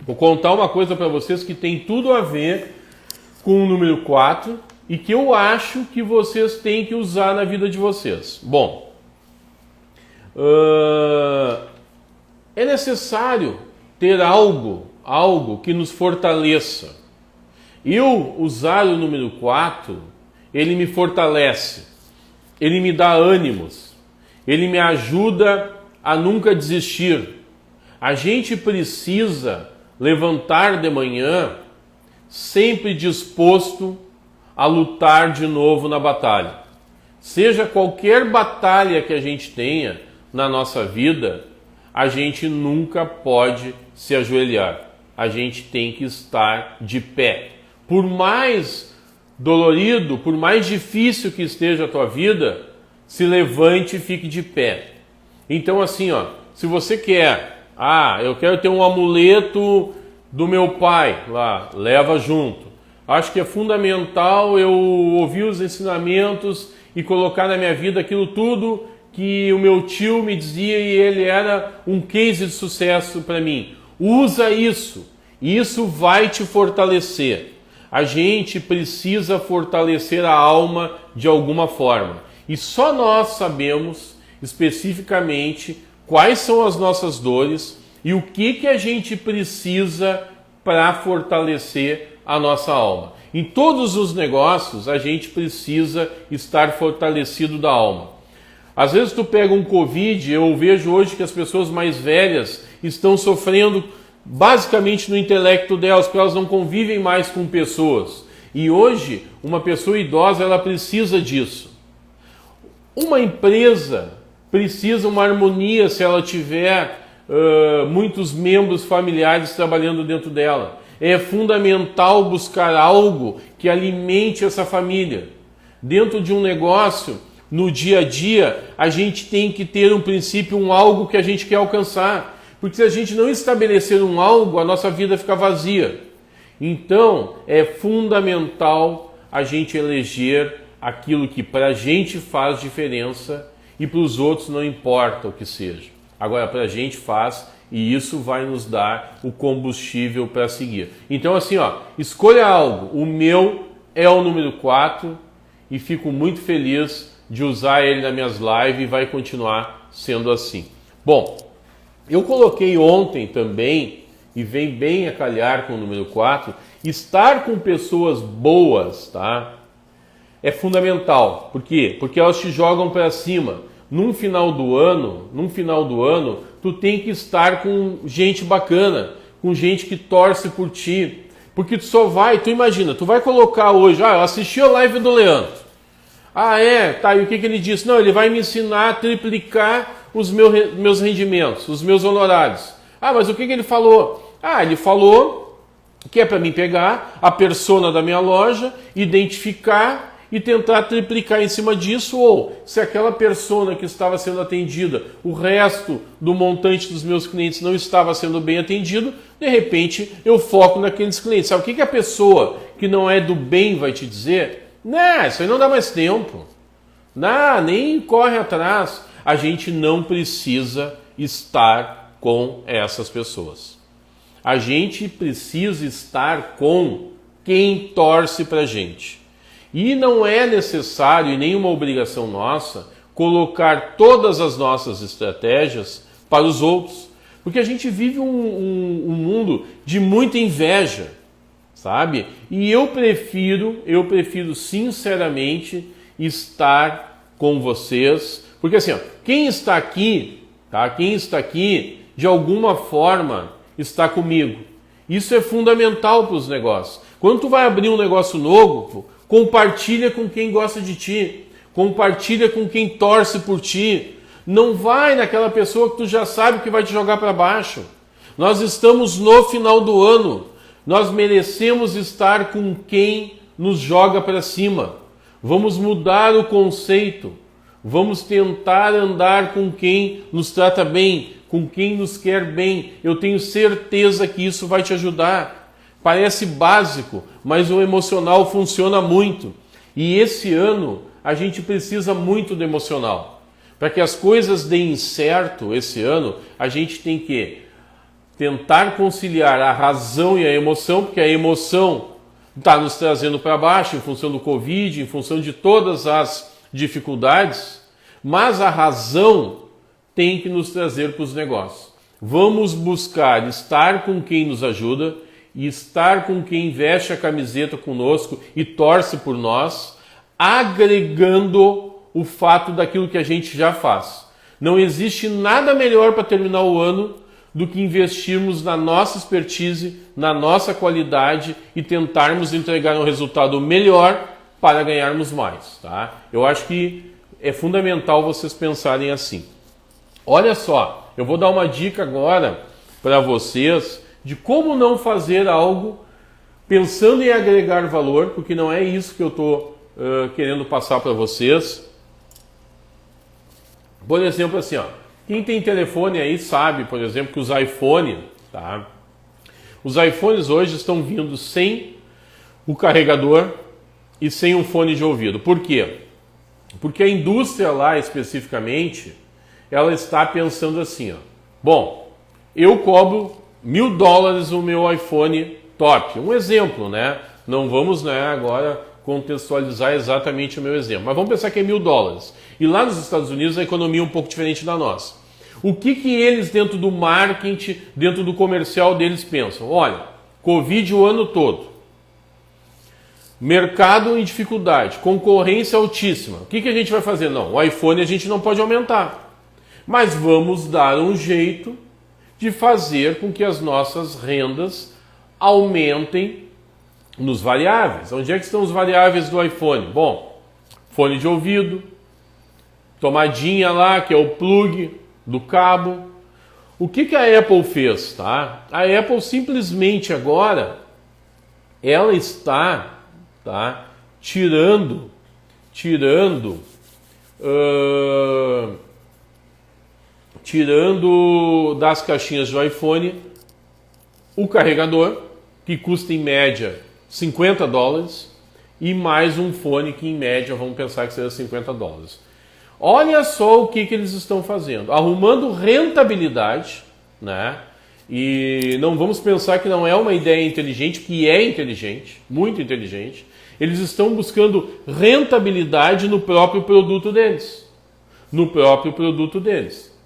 vou contar uma coisa para vocês que tem tudo a ver com o número 4 e que eu acho que vocês têm que usar na vida de vocês. Bom, é necessário ter algo que nos fortaleça. Eu usar o número 4, ele me fortalece, ele me dá ânimos, ele me ajuda a nunca desistir. A gente precisa levantar de manhã sempre disposto a lutar de novo na batalha. Seja qualquer batalha que a gente tenha na nossa vida, a gente nunca pode se ajoelhar. A gente tem que estar de pé. Por mais dolorido, por mais difícil que esteja a tua vida, se levante e fique de pé. Então assim, ó, se você quer, eu quero ter um amuleto do meu pai lá, leva junto. Acho que é fundamental eu ouvir os ensinamentos e colocar na minha vida aquilo tudo que o meu tio me dizia e ele era um case de sucesso para mim. Usa isso, isso vai te fortalecer. A gente precisa fortalecer a alma de alguma forma. E só nós sabemos especificamente quais são as nossas dores e o que a gente precisa para fortalecer a nossa alma. Em todos os negócios, a gente precisa estar fortalecido da alma. Às vezes tu pega um Covid, eu vejo hoje que as pessoas mais velhas estão sofrendo basicamente no intelecto delas, porque elas não convivem mais com pessoas. E hoje, uma pessoa idosa, ela precisa disso. Uma empresa precisa uma harmonia se ela tiver muitos membros familiares trabalhando dentro dela. É fundamental buscar algo que alimente essa família. Dentro de um negócio, no dia a dia, a gente tem que ter um princípio, um algo que a gente quer alcançar. Porque se a gente não estabelecer um algo, a nossa vida fica vazia. Então, é fundamental a gente eleger aquilo que para a gente faz diferença e para os outros não importa o que seja. Agora, para a gente faz e isso vai nos dar o combustível para seguir. Então, assim, ó, escolha algo. O meu é o número 4 e fico muito feliz de usar ele nas minhas lives e vai continuar sendo assim. Bom, eu coloquei ontem também, e vem bem a calhar com o número 4, estar com pessoas boas, tá? É fundamental. Por quê? Porque elas te jogam para cima. No final do ano, tu tem que estar com gente bacana, com gente que torce por ti. Porque tu só vai, tu imagina, tu vai colocar hoje, eu assisti a live do Leandro. Tá, e o que ele disse? Não, ele vai me ensinar a triplicar os meus rendimentos, os meus honorários. Mas o que ele falou? Ele falou que é para mim pegar a persona da minha loja, identificar e tentar triplicar em cima disso, ou se aquela persona que estava sendo atendida, o resto do montante dos meus clientes não estava sendo bem atendido, de repente eu foco naqueles clientes. Sabe o que a pessoa que não é do bem vai te dizer? Não, isso aí não dá mais tempo. Não, nem corre atrás. A gente não precisa estar com essas pessoas. A gente precisa estar com quem torce para a gente. E não é necessário e nenhuma obrigação nossa colocar todas as nossas estratégias para os outros. Porque a gente vive um mundo de muita inveja, sabe? E eu prefiro sinceramente estar com vocês. Porque assim, ó, quem está aqui, tá? Quem está aqui, de alguma forma, está comigo. Isso é fundamental para os negócios. Quando tu vai abrir um negócio novo, compartilha com quem gosta de ti, compartilha com quem torce por ti. Não vai naquela pessoa que tu já sabe que vai te jogar para baixo. Nós estamos no final do ano. Nós merecemos estar com quem nos joga para cima. Vamos mudar o conceito. Vamos tentar andar com quem nos trata bem, com quem nos quer bem. Eu tenho certeza que isso vai te ajudar. Parece básico, mas o emocional funciona muito. E esse ano a gente precisa muito do emocional. Para que as coisas deem certo esse ano, a gente tem que tentar conciliar a razão e a emoção, porque a emoção está nos trazendo para baixo em função do Covid, em função de todas as dificuldades, mas a razão tem que nos trazer para os negócios. Vamos buscar estar com quem nos ajuda e estar com quem veste a camiseta conosco e torce por nós, agregando o fato daquilo que a gente já faz. Não existe nada melhor para terminar o ano do que investirmos na nossa expertise, na nossa qualidade e tentarmos entregar um resultado melhor para ganharmos mais, tá? Eu acho que é fundamental vocês pensarem assim. Olha só, eu vou dar uma dica agora para vocês de como não fazer algo pensando em agregar valor, porque não é isso que eu estou querendo passar para vocês. Por exemplo, assim, ó, quem tem telefone aí sabe, por exemplo, que os iPhones, tá? Os iPhones hoje estão vindo sem o carregador e sem um fone de ouvido. Por quê? Porque a indústria lá especificamente, ela está pensando assim, ó, bom, eu cobro $1.000 o meu iPhone top. Um exemplo, né? Não vamos, né, agora contextualizar exatamente o meu exemplo, mas vamos pensar que é $1.000. E lá nos Estados Unidos a economia é um pouco diferente da nossa. O que eles dentro do marketing, dentro do comercial deles pensam? Olha, Covid o ano todo, mercado em dificuldade, concorrência altíssima. O que a gente vai fazer? Não, o iPhone a gente não pode aumentar, mas vamos dar um jeito de fazer com que as nossas rendas aumentem nos variáveis. Onde é que estão os variáveis do iPhone? Bom, fone de ouvido, tomadinha lá, que é o plug do cabo. O que a Apple fez, tá? A Apple simplesmente agora, ela está, tá, tirando das caixinhas do iPhone o carregador, que custa em média $50, e mais um fone que em média vamos pensar que seja $50. Olha só o que eles estão fazendo, arrumando rentabilidade, né? E não vamos pensar que não é uma ideia inteligente, que é inteligente, muito inteligente. Eles estão buscando rentabilidade no próprio produto deles. No próprio produto deles.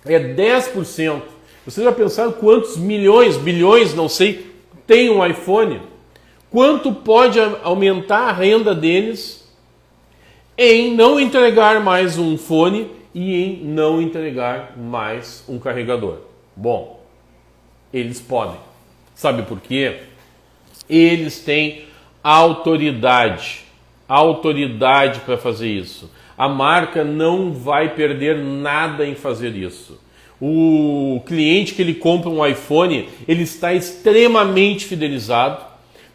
É 10%. Vocês já pensaram quantos milhões, bilhões, não sei, tem um iPhone? Quanto pode aumentar a renda deles em não entregar mais um fone e em não entregar mais um carregador? Bom, eles podem. Sabe por quê? Eles têm autoridade para fazer isso. A marca não vai perder nada em fazer isso. O cliente que ele compra um iPhone, ele está extremamente fidelizado.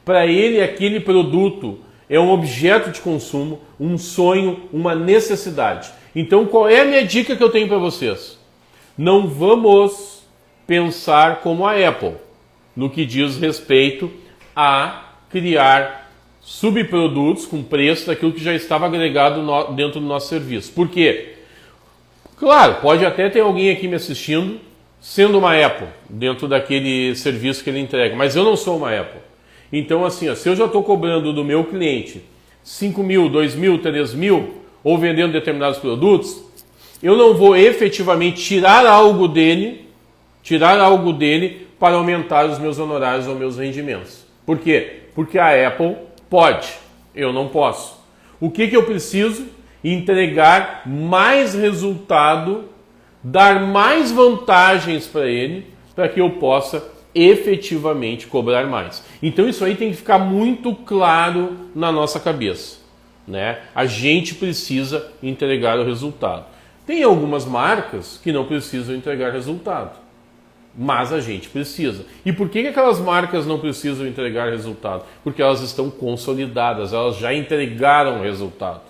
Para ele, aquele produto é um objeto de consumo, um sonho, uma necessidade. Então, qual é a minha dica que eu tenho para vocês? Não vamos pensar como a Apple, no que diz respeito a criar subprodutos com preço daquilo que já estava agregado dentro do nosso serviço. Por quê? Claro, pode até ter alguém aqui me assistindo sendo uma Apple, dentro daquele serviço que ele entrega, mas eu não sou uma Apple. Então, assim, se eu já estou cobrando do meu cliente 5 mil, 2 mil, 3 mil, ou vendendo determinados produtos, eu não vou efetivamente tirar algo dele para aumentar os meus honorários ou meus rendimentos. Por quê? Porque a Apple pode, eu não posso. O que eu preciso? Entregar mais resultado, dar mais vantagens para ele, para que eu possa efetivamente cobrar mais. Então isso aí tem que ficar muito claro na nossa cabeça, né? A gente precisa entregar o resultado. Tem algumas marcas que não precisam entregar resultado, mas a gente precisa. E por que aquelas marcas não precisam entregar resultado? Porque elas estão consolidadas, elas já entregaram resultado.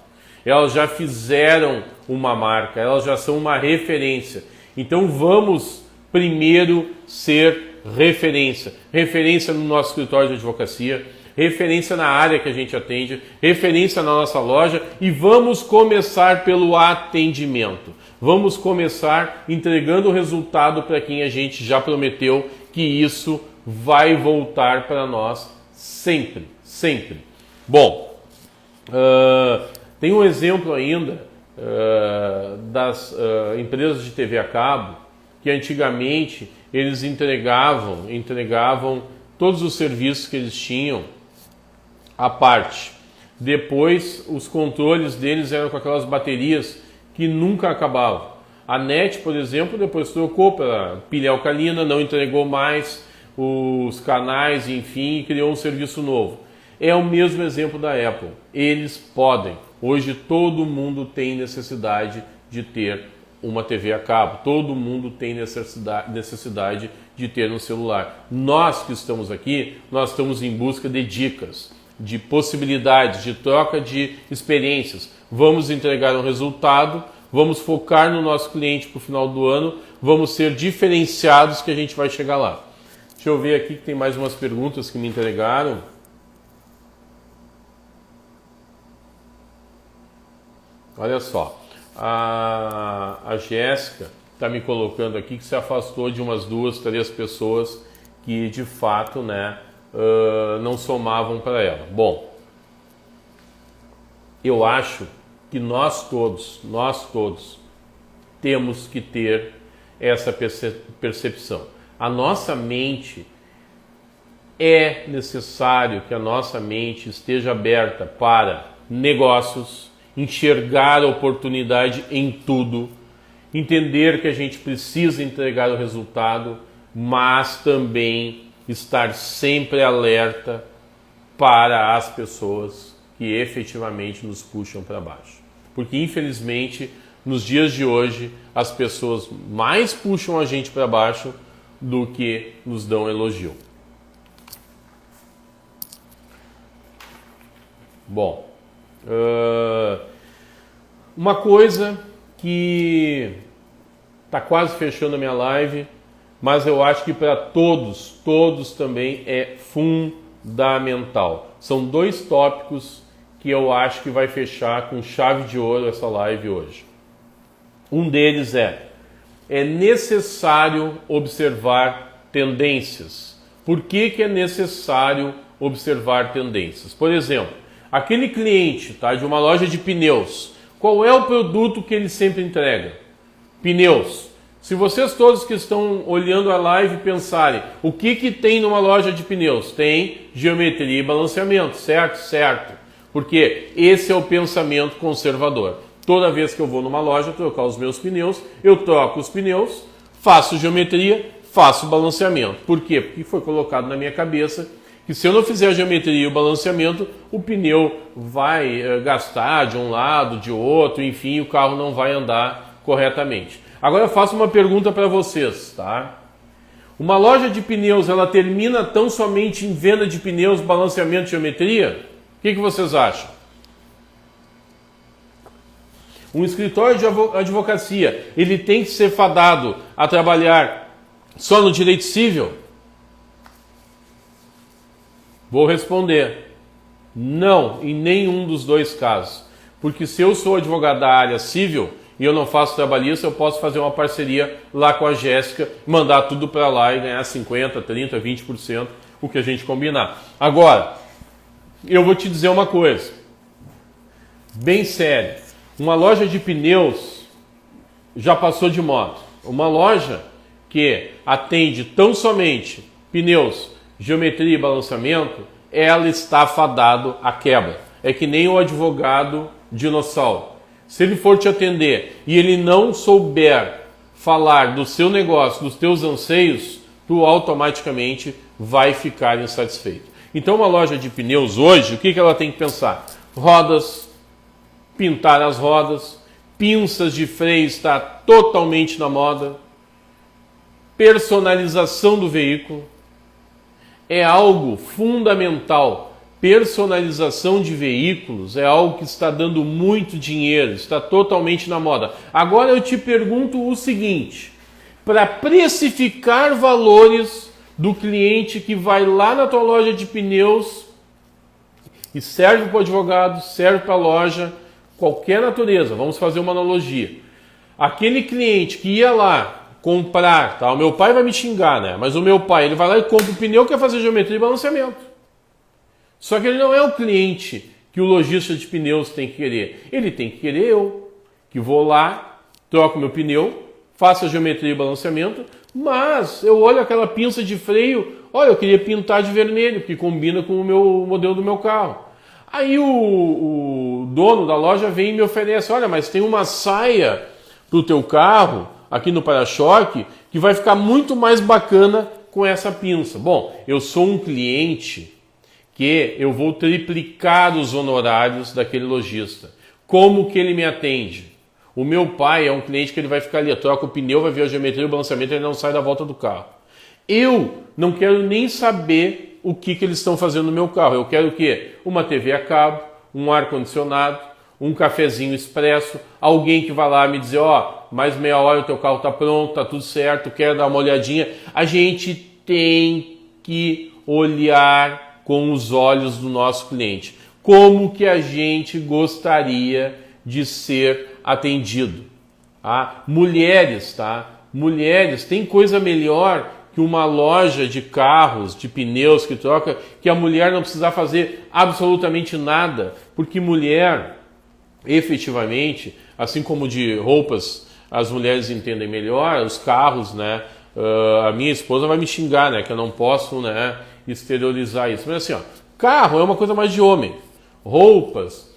Elas já fizeram uma marca, elas já são uma referência. Então vamos primeiro ser referência. Referência no nosso escritório de advocacia, referência na área que a gente atende, referência na nossa loja, e vamos começar pelo atendimento. Vamos começar entregando o resultado para quem a gente já prometeu que isso vai voltar para nós sempre, sempre. Bom, tem um exemplo ainda das empresas de TV a cabo, que antigamente eles entregavam todos os serviços que eles tinham à parte. Depois, os controles deles eram com aquelas baterias que nunca acabavam. A NET, por exemplo, depois trocou para pilha alcalina, não entregou mais os canais, enfim, e criou um serviço novo. É o mesmo exemplo da Apple. Eles podem. Hoje todo mundo tem necessidade de ter uma TV a cabo. Todo mundo tem necessidade de ter um celular. Nós que estamos aqui, nós estamos em busca de dicas, de possibilidades, de troca de experiências. Vamos entregar um resultado, vamos focar no nosso cliente para o final do ano, vamos ser diferenciados que a gente vai chegar lá. Deixa eu ver aqui que tem mais umas perguntas que me entregaram. Olha só, a Jéssica está me colocando aqui que se afastou de umas 2, 3 pessoas que de fato, né, não somavam para ela. Bom, eu acho que nós todos temos que ter essa percepção. A nossa mente, é necessário que a nossa mente esteja aberta para negócios, enxergar a oportunidade em tudo, entender que a gente precisa entregar o resultado, mas também estar sempre alerta para as pessoas que efetivamente nos puxam para baixo. Porque, infelizmente, nos dias de hoje, as pessoas mais puxam a gente para baixo do que nos dão elogio. Bom, uma coisa que está quase fechando a minha live, mas eu acho que para todos também é fundamental. São 2 tópicos que eu acho que vai fechar com chave de ouro essa live hoje. Um deles é necessário observar tendências. Por que é necessário observar tendências? Por exemplo, aquele cliente, tá, de uma loja de pneus, qual é o produto que ele sempre entrega? Pneus. Se vocês todos que estão olhando a live pensarem, o que tem numa loja de pneus? Tem geometria e balanceamento, certo? Certo. Porque esse é o pensamento conservador. Toda vez que eu vou numa loja trocar os meus pneus, eu troco os pneus, faço geometria, faço balanceamento. Por quê? Porque foi colocado na minha cabeça que se eu não fizer a geometria e o balanceamento, o pneu vai gastar de um lado, de outro, enfim, o carro não vai andar corretamente. Agora eu faço uma pergunta para vocês, tá? Uma loja de pneus, ela termina tão somente em venda de pneus, balanceamento e geometria? O que vocês acham? Um escritório de advocacia, ele tem que ser fadado a trabalhar só no direito civil? Vou responder: não, em nenhum dos dois casos. Porque se eu sou advogado da área civil e eu não faço trabalhista, eu posso fazer uma parceria lá com a Jéssica, mandar tudo para lá e ganhar 50%, 30%, 20%, o que a gente combinar. Agora, eu vou te dizer uma coisa, bem séria. Uma loja de pneus já passou de moda. Uma loja que atende tão somente pneus, geometria e balanceamento, ela está fadado à quebra. É que nem o advogado dinossauro. Se ele for te atender e ele não souber falar do seu negócio, dos teus anseios, tu automaticamente vai ficar insatisfeito. Então uma loja de pneus hoje, o que ela tem que pensar? Rodas, pintar as rodas, pinças de freio está totalmente na moda, personalização do veículo é algo fundamental. Personalização de veículos é algo que está dando muito dinheiro, está totalmente na moda. Agora eu te pergunto o seguinte, para precificar valores do cliente que vai lá na tua loja de pneus e serve para o advogado, serve para a loja, qualquer natureza, vamos fazer uma analogia. Aquele cliente que ia lá comprar, tá? O meu pai vai me xingar, né? Mas o meu pai, ele vai lá e compra o pneu, quer fazer geometria e balanceamento. Só que ele não é o cliente que o lojista de pneus tem que querer. Ele tem que querer eu, que vou lá, troco meu pneu, faço a geometria e balanceamento, mas eu olho aquela pinça de freio, olha, eu queria pintar de vermelho, que combina com o meu modelo do meu carro. Aí o dono da loja vem e me oferece, olha, mas tem uma saia para o teu carro, aqui no para-choque, que vai ficar muito mais bacana com essa pinça. Bom, eu sou um cliente que eu vou triplicar os honorários daquele lojista. Como que ele me atende? O meu pai é um cliente que ele vai ficar ali, troca o pneu, vai ver a geometria e o balanceamento, ele não sai da volta do carro. Eu não quero nem saber o que eles estão fazendo no meu carro. Eu quero o quê? Uma TV a cabo, um ar-condicionado, um cafezinho expresso, alguém que vai lá me dizer, ó, mais meia hora o teu carro está pronto, está tudo certo, quer dar uma olhadinha. A gente tem que olhar com os olhos do nosso cliente. Como que a gente gostaria de ser atendido? Tá? Mulheres, tá? Mulheres, tem coisa melhor que uma loja de carros, de pneus que troca, que a mulher não precisa fazer absolutamente nada, porque mulher, efetivamente, assim como de roupas as mulheres entendem melhor, os carros, né? A minha esposa vai me xingar, né? Que eu não posso, né, exteriorizar isso. Mas assim, ó, carro é uma coisa mais de homem, roupas,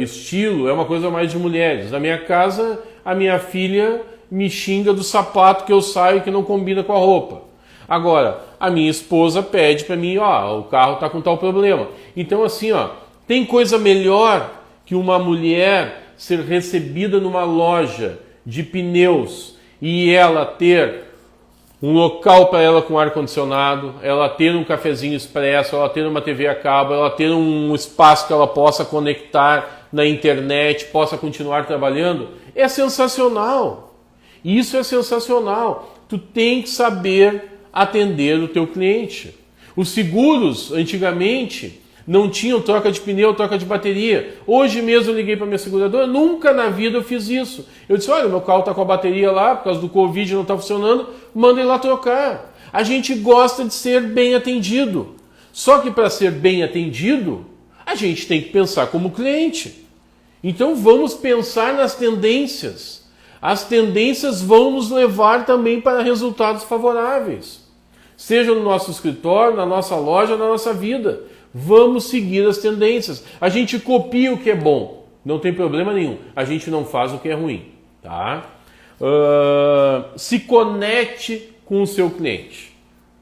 estilo é uma coisa mais de mulheres. Na minha casa, a minha filha me xinga do sapato que eu saio que não combina com a roupa. Agora, a minha esposa pede para mim, ó, o carro tá com tal problema. Então assim, ó, tem coisa melhor que uma mulher ser recebida numa loja de pneus e ela ter um local para ela com ar-condicionado, ela ter um cafezinho expresso, ela ter uma TV a cabo, ela ter um espaço que ela possa conectar na internet, possa continuar trabalhando, é sensacional. Isso é sensacional. Tu tem que saber atender o teu cliente. Os seguros, antigamente, não tinham troca de pneu, troca de bateria. Hoje mesmo eu liguei para minha seguradora, nunca na vida eu fiz isso. Eu disse, olha, meu carro está com a bateria lá, por causa do Covid não está funcionando, mandem lá trocar. A gente gosta de ser bem atendido. Só que para ser bem atendido, a gente tem que pensar como cliente. Então vamos pensar nas tendências. As tendências vão nos levar também para resultados favoráveis. Seja no nosso escritório, na nossa loja, na nossa vida. Vamos seguir as tendências. A gente copia o que é bom, não tem problema nenhum. A gente não faz o que é ruim, tá? Se conecte com o seu cliente,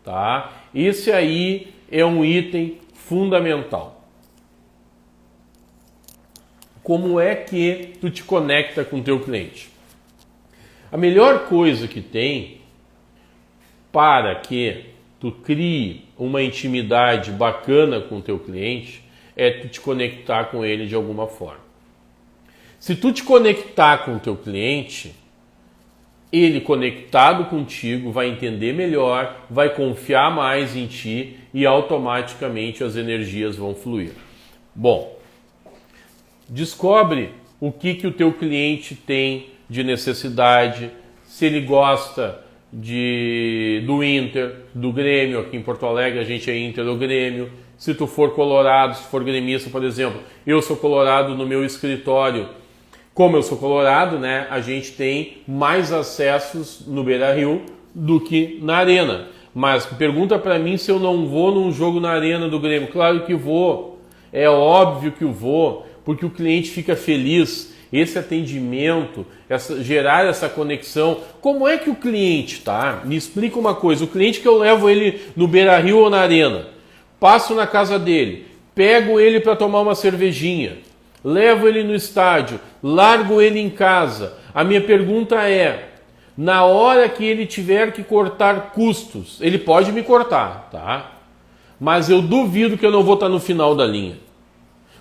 tá? Esse aí é um item fundamental. Como é que tu te conecta com o teu cliente? A melhor coisa que tem para que tu crie uma intimidade bacana com o teu cliente é tu te conectar com ele de alguma forma. Se tu te conectar com o teu cliente, ele conectado contigo vai entender melhor, vai confiar mais em ti e automaticamente as energias vão fluir. Bom, descobre o que o teu cliente tem de necessidade, se ele gosta do Inter, do Grêmio. Aqui em Porto Alegre a gente é Inter ou Grêmio. Se tu for colorado, se for gremista, por exemplo, eu sou colorado no meu escritório. Como eu sou colorado, né, a gente tem mais acessos no Beira-Rio do que na Arena. Mas pergunta para mim se eu não vou num jogo na Arena do Grêmio. Claro que vou, é óbvio que eu vou, porque o cliente fica feliz. Esse atendimento, gerar essa conexão. Como é que o cliente, tá? Me explica uma coisa, o cliente que eu levo ele no Beira-Rio ou na Arena, passo na casa dele, pego ele para tomar uma cervejinha, levo ele no estádio, largo ele em casa. A minha pergunta é, na hora que ele tiver que cortar custos, ele pode me cortar, tá? Mas eu duvido que eu não vou estar no final da linha.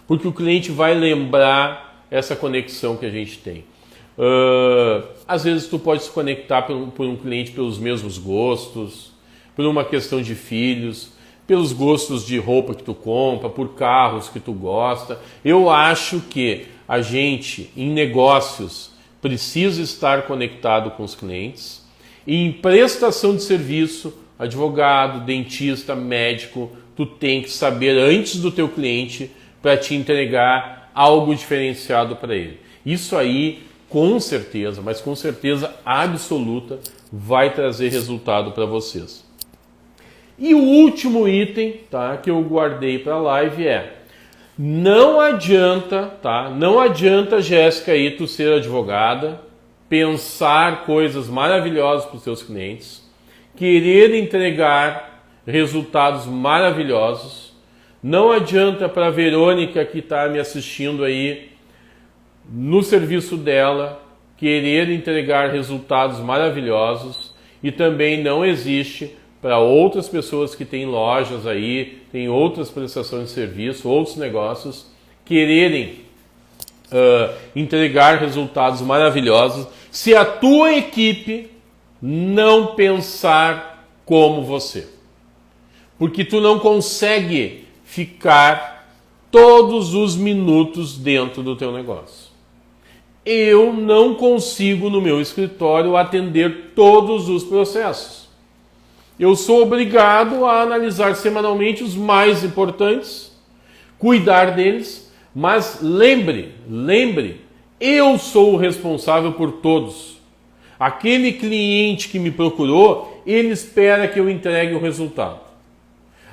Porque o cliente vai lembrar essa conexão que a gente tem. Às vezes tu pode se conectar por um cliente pelos mesmos gostos, por uma questão de filhos, pelos gostos de roupa que tu compra, por carros que tu gosta. Eu acho que a gente, em negócios, precisa estar conectado com os clientes. E em prestação de serviço, advogado, dentista, médico, tu tem que saber antes do teu cliente para te entregar algo diferenciado para ele. Isso aí, com certeza, mas com certeza absoluta, vai trazer resultado para vocês. E o último item, tá, que eu guardei para a live é: não adianta, tá? Não adianta, Jéssica, aí tu ser advogada, pensar coisas maravilhosas para os teus clientes, querer entregar resultados maravilhosos. Não adianta para a Verônica que está me assistindo aí no serviço dela querer entregar resultados maravilhosos, e também não existe para outras pessoas que têm lojas aí, têm outras prestações de serviço, outros negócios, quererem entregar resultados maravilhosos se a tua equipe não pensar como você. Porque tu não consegue ficar todos os minutos dentro do teu negócio. Eu não consigo no meu escritório atender todos os processos. Eu sou obrigado a analisar semanalmente os mais importantes, cuidar deles, mas lembre, eu sou o responsável por todos. Aquele cliente que me procurou, ele espera que eu entregue o resultado.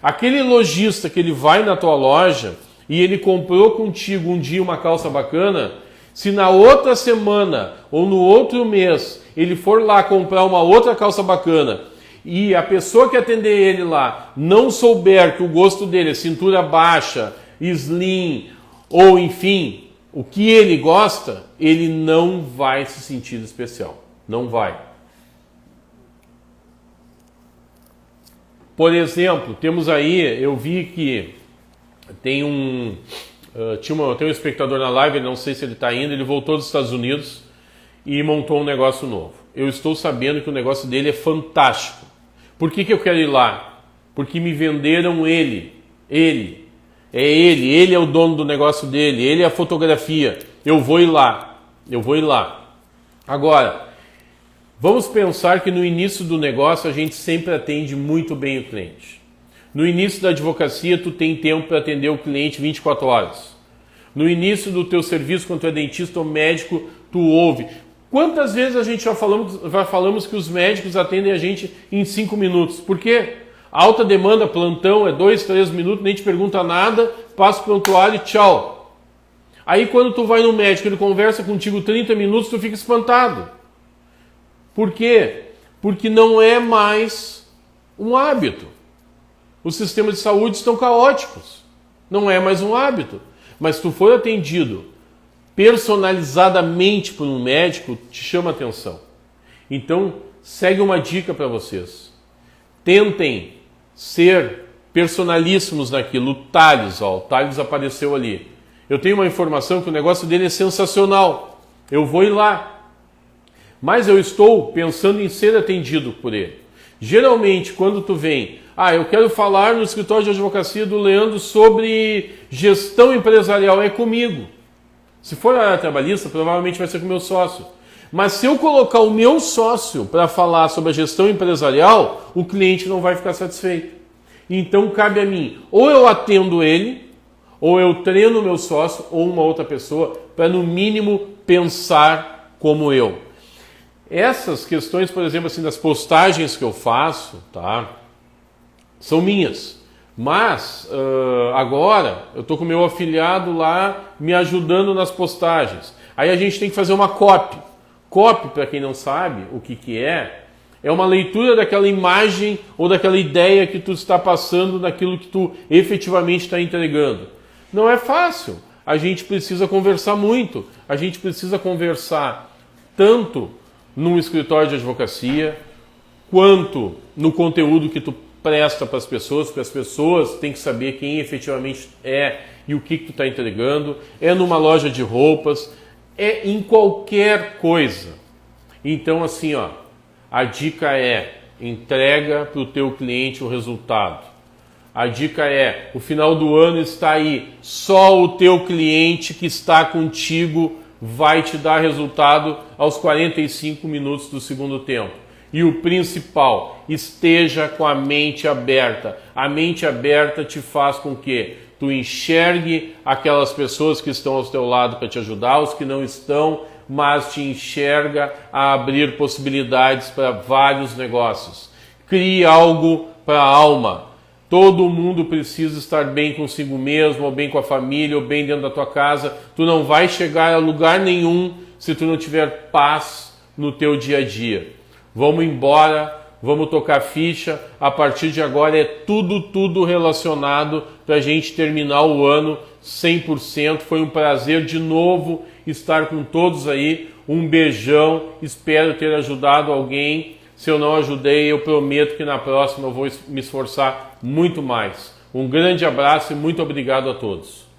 Aquele lojista que ele vai na tua loja e ele comprou contigo um dia uma calça bacana, se na outra semana ou no outro mês ele for lá comprar uma outra calça bacana e a pessoa que atender ele lá não souber que o gosto dele é cintura baixa, slim, ou enfim, o que ele gosta, ele não vai se sentir especial. Não vai. Por exemplo, temos aí, eu vi que tem tem um espectador na live, não sei se ele está indo, ele voltou dos Estados Unidos e montou um negócio novo. Eu estou sabendo que o negócio dele é fantástico. Por que eu quero ir lá? Porque me venderam ele. Ele é o dono do negócio dele, ele é a fotografia. Eu vou ir lá. Agora, vamos pensar que no início do negócio a gente sempre atende muito bem o cliente. No início da advocacia tu tem tempo para atender o cliente 24 horas. No início do teu serviço, quando tu é dentista ou médico, tu ouve. Quantas vezes a gente já falamos que os médicos atendem a gente em 5 minutos? Por quê? Alta demanda, plantão, é 2, 3 minutos, nem te pergunta nada, passa o prontuário e tchau. Aí quando tu vai no médico, ele conversa contigo 30 minutos, tu fica espantado. Por quê? Porque não é mais um hábito. Os sistemas de saúde estão caóticos. Não é mais um hábito. Mas se tu for atendido personalizadamente por um médico, te chama a atenção. Então, segue uma dica para vocês. Tentem ser personalíssimos naquilo. O Thales, ó, o Thales apareceu ali. Eu tenho uma informação que o negócio dele é sensacional. Eu vou ir lá. Mas eu estou pensando em ser atendido por ele. Geralmente, quando tu vem, eu quero falar no escritório de advocacia do Leandro sobre gestão empresarial, é comigo. Se for a área trabalhista, provavelmente vai ser com o meu sócio. Mas se eu colocar o meu sócio para falar sobre a gestão empresarial, o cliente não vai ficar satisfeito. Então cabe a mim, ou eu atendo ele, ou eu treino o meu sócio, ou uma outra pessoa, para no mínimo pensar como eu. Essas questões, por exemplo, assim, das postagens que eu faço, tá, são minhas. Mas agora eu estou com o meu afiliado lá me ajudando nas postagens. Aí a gente tem que fazer uma copy. Copy, para quem não sabe o que é uma leitura daquela imagem ou daquela ideia que tu está passando naquilo que tu efetivamente está entregando. Não é fácil. A gente precisa conversar muito. A gente precisa conversar tanto num escritório de advocacia, quanto no conteúdo que tu presta para as pessoas, porque as pessoas têm que saber quem efetivamente é e o que tu está entregando. É numa loja de roupas, é em qualquer coisa. Então, assim, ó, a dica é: entrega para o teu cliente o resultado. A dica é: o final do ano está aí, só o teu cliente que está contigo vai te dar resultado aos 45 minutos do segundo tempo. E o principal, esteja com a mente aberta. A mente aberta te faz com que tu enxergue aquelas pessoas que estão ao teu lado para te ajudar, os que não estão, mas te enxerga a abrir possibilidades para vários negócios. Crie algo para a alma. Todo mundo precisa estar bem consigo mesmo, ou bem com a família, ou bem dentro da tua casa. Tu não vai chegar a lugar nenhum se tu não tiver paz no teu dia a dia. Vamos embora, vamos tocar ficha. A partir de agora é tudo relacionado para a gente terminar o ano 100%. Foi um prazer de novo estar com todos aí. Um beijão, espero ter ajudado alguém. Se eu não ajudei, eu prometo que na próxima eu vou me esforçar muito mais. Um grande abraço e muito obrigado a todos.